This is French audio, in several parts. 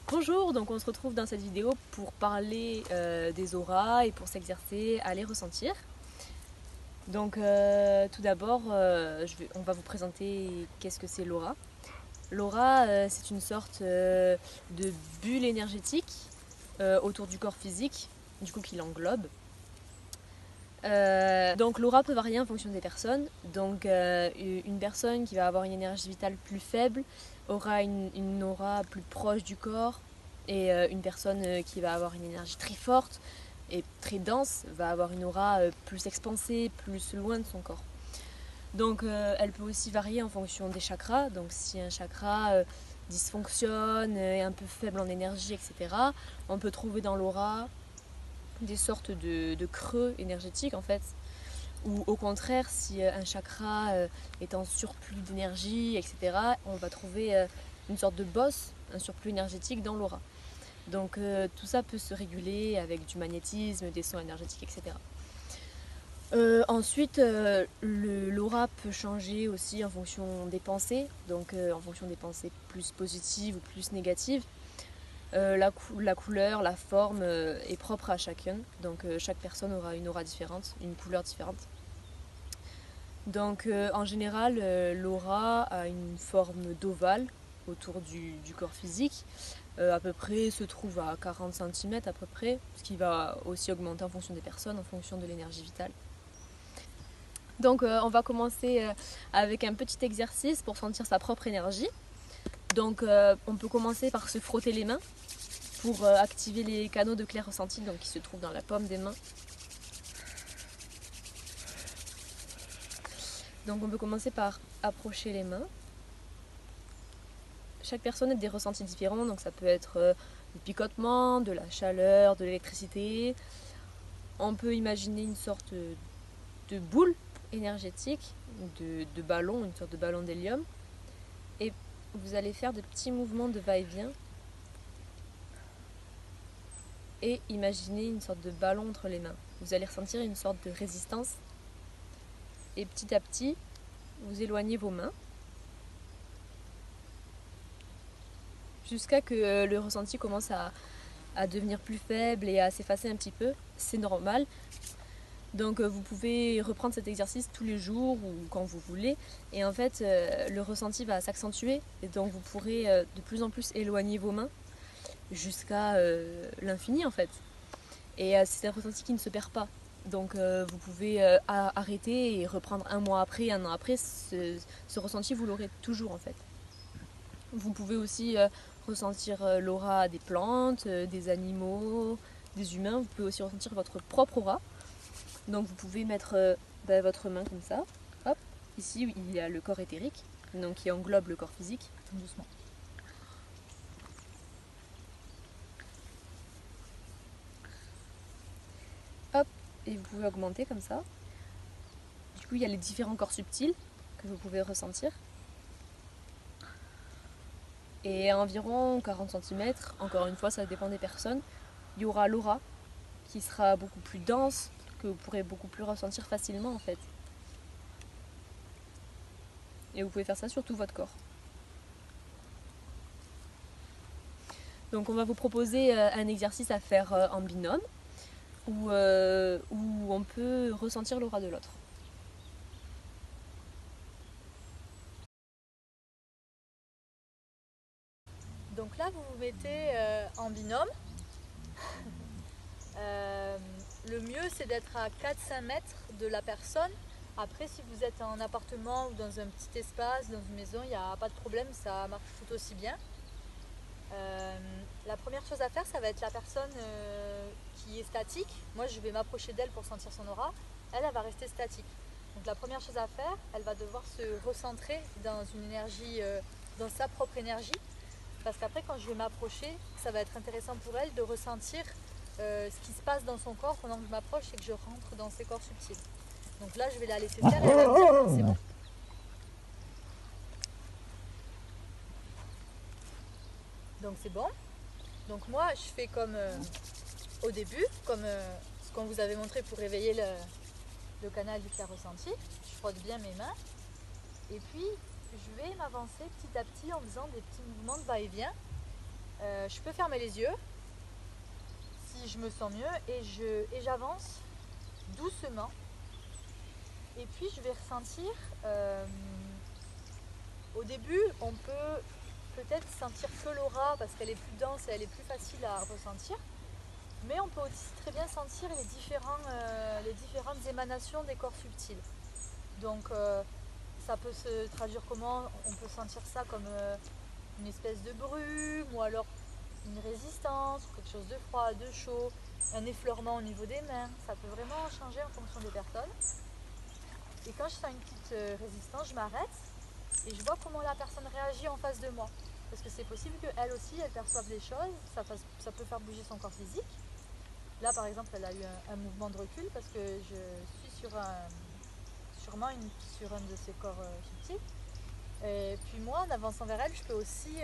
Bonjour, donc on se retrouve dans cette vidéo pour parler des auras et pour s'exercer à les ressentir. Donc tout d'abord, on va vous présenter qu'est-ce que c'est l'aura. L'aura, c'est une sorte de bulle énergétique autour du corps physique, du coup qui l'englobe. Donc l'aura peut varier en fonction des personnes. Donc une personne qui va avoir une énergie vitale plus faible aura une aura plus proche du corps, et une personne qui va avoir une énergie très forte et très dense va avoir une aura plus expansée, plus loin de son corps. Donc elle peut aussi varier en fonction des chakras. Donc si un chakra dysfonctionne, est un peu faible en énergie, etc., on peut trouver dans l'aura des sortes de creux énergétiques en fait, ou au contraire si un chakra est en surplus d'énergie, etc., on va trouver une sorte de bosse, un surplus énergétique dans l'aura. Donc tout ça peut se réguler avec du magnétisme, des sons énergétiques, etc. Ensuite, l'aura peut changer aussi en fonction des pensées, donc en fonction des pensées plus positives ou plus négatives. La couleur, la forme est propre à chacun, donc chaque personne aura une aura différente, une couleur différente. Donc en général, l'aura a une forme d'ovale autour du corps physique, à peu près se trouve à 40 cm à peu près, ce qui va aussi augmenter en fonction des personnes, en fonction de l'énergie vitale. Donc on va commencer avec un petit exercice pour sentir sa propre énergie. Donc on peut commencer par se frotter les mains pour activer les canaux de clair ressenti donc, qui se trouvent dans la paume des mains. Donc on peut commencer par approcher les mains. Chaque personne a des ressentis différents, donc ça peut être du picotement, de la chaleur, de l'électricité. On peut imaginer une sorte de boule énergétique, de ballon, une sorte de ballon d'hélium. Et vous allez faire de petits mouvements de va-et-vient et imaginer une sorte de ballon entre les mains. Vous allez ressentir une sorte de résistance et petit à petit, vous éloignez vos mains jusqu'à que le ressenti commence à devenir plus faible et à s'effacer un petit peu. C'est normal. Donc vous pouvez reprendre cet exercice tous les jours ou quand vous voulez. Et en fait, le ressenti va s'accentuer. Et donc vous pourrez de plus en plus éloigner vos mains jusqu'à l'infini en fait. Et c'est un ressenti qui ne se perd pas. Donc vous pouvez arrêter et reprendre un mois après, un an après. Ce ressenti, vous l'aurez toujours en fait. Vous pouvez aussi ressentir l'aura des plantes, des animaux, des humains. Vous pouvez aussi ressentir votre propre aura. Donc vous pouvez mettre votre main comme ça. Hop, ici il y a le corps éthérique, donc qui englobe le corps physique. Doucement. Hop, et vous pouvez augmenter comme ça. Du coup il y a les différents corps subtils que vous pouvez ressentir. Et à environ 40 cm, encore une fois ça dépend des personnes, il y aura l'aura qui sera beaucoup plus dense, que vous pourrez beaucoup plus ressentir facilement en fait. Et vous pouvez faire ça sur tout votre corps. Donc on va vous proposer un exercice à faire en binôme où on peut ressentir l'aura de l'autre. Donc là vous vous mettez en binôme. Le mieux c'est d'être à 4-5 mètres de la personne. Après si vous êtes en appartement ou dans un petit espace, dans une maison, il n'y a pas de problème, ça marche tout aussi bien. La première chose à faire, ça va être la personne qui est statique. Moi je vais m'approcher d'elle pour sentir son aura. Elle va rester statique. Donc la première chose à faire, elle va devoir se recentrer dans une énergie, dans sa propre énergie. Parce qu'après quand je vais m'approcher, ça va être intéressant pour elle de ressentir ce qui se passe dans son corps pendant que je m'approche et que je rentre dans ses corps subtils. Donc là je vais la laisser faire et elle va me dire quand c'est bon. Donc c'est bon. Donc moi je fais comme au début, comme ce qu'on vous avait montré pour réveiller le canal du clair ressenti. Je frotte bien mes mains et puis je vais m'avancer petit à petit en faisant des petits mouvements de va-et-vient Je peux fermer les yeux si je me sens mieux et j'avance doucement. Et puis je vais ressentir, au début on peut peut-être sentir que l'aura parce qu'elle est plus dense et elle est plus facile à ressentir. Mais on peut aussi très bien sentir les différentes émanations des corps subtils. Donc ça peut se traduire comment? On peut sentir ça comme une espèce de brume ou alors une résistance, ou quelque chose de froid, de chaud, un effleurement au niveau des mains. Ça peut vraiment changer en fonction des personnes. Et quand je sens une petite résistance, je m'arrête et je vois comment la personne réagit en face de moi. Parce que c'est possible qu'elle aussi, elle perçoive des choses, ça peut faire bouger son corps physique. Là par exemple, elle a eu un mouvement de recul parce que je suis sur un de ses corps subtils. Et puis moi, en avançant vers elle, je peux aussi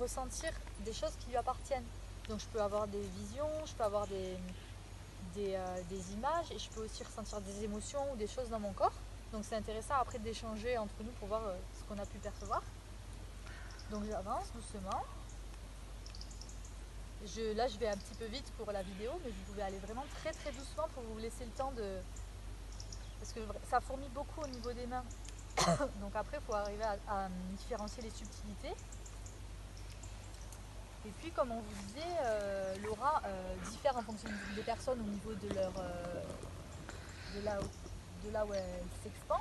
ressentir des choses qui lui appartiennent. Donc je peux avoir des visions, je peux avoir des images et je peux aussi ressentir des émotions ou des choses dans mon corps. Donc c'est intéressant après d'échanger entre nous pour voir ce qu'on a pu percevoir. Donc j'avance doucement. Là je vais un petit peu vite pour la vidéo, mais vous pouvez aller vraiment très très doucement pour vous laisser le temps de... Parce que ça fourmille beaucoup au niveau des mains. Donc après il faut arriver à différencier les subtilités. Et puis comme on vous disait, l'aura diffère en fonction des personnes au niveau de là où elle s'expand.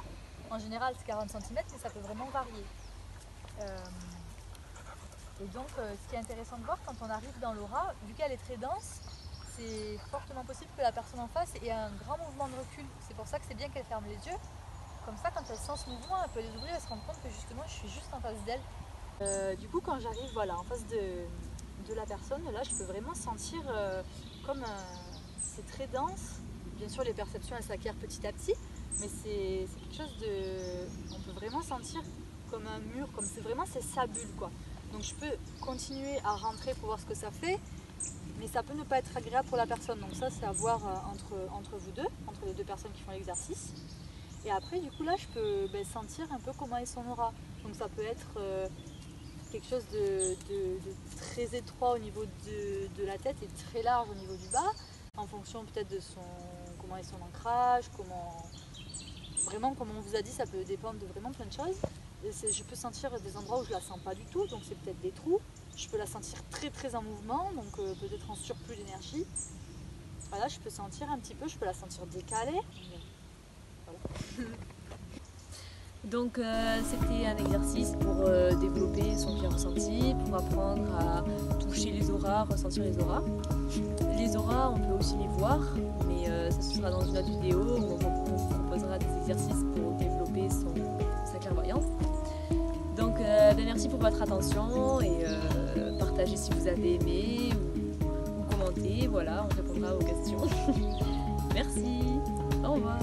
En général c'est 40 cm, mais ça peut vraiment varier. Et donc ce qui est intéressant de voir quand on arrive dans l'aura, vu qu'elle est très dense, c'est fortement possible que la personne en face ait un grand mouvement de recul. C'est pour ça que c'est bien qu'elle ferme les yeux. Comme ça, quand elle sent ce mouvement, elle peut les ouvrir et se rendre compte que justement je suis juste en face d'elle. Du coup quand j'arrive voilà, en face de la personne, là je peux vraiment sentir c'est très dense. Bien sûr les perceptions elles s'acquièrent petit à petit, mais c'est quelque chose on peut vraiment sentir comme un mur, comme c'est sa bulle quoi. Donc je peux continuer à rentrer pour voir ce que ça fait, mais ça peut ne pas être agréable pour la personne. Donc ça c'est à voir entre vous deux, entre les deux personnes qui font l'exercice. Et après du coup là je peux sentir un peu comment est son aura. Donc ça peut être quelque chose de très étroit au niveau de la tête et très large au niveau du bas, en fonction peut-être de comment est son ancrage, vraiment comme on vous a dit, ça peut dépendre de vraiment plein de choses. Et je peux sentir des endroits où je la sens pas du tout, donc c'est peut-être des trous. Je peux la sentir très très en mouvement, donc peut-être en surplus d'énergie. Voilà, je peux sentir un petit peu, je peux la sentir décalée. Voilà. Donc c'était un exercice pour développer son bien ressenti, pour apprendre à toucher les auras, ressentir les auras. Les auras, on peut aussi les voir, mais ça ce sera dans une autre vidéo où on vous proposera des exercices pour développer sa clairvoyance. Donc merci pour votre attention et partagez si vous avez aimé ou commentez, voilà, on répondra aux questions. Merci, au revoir.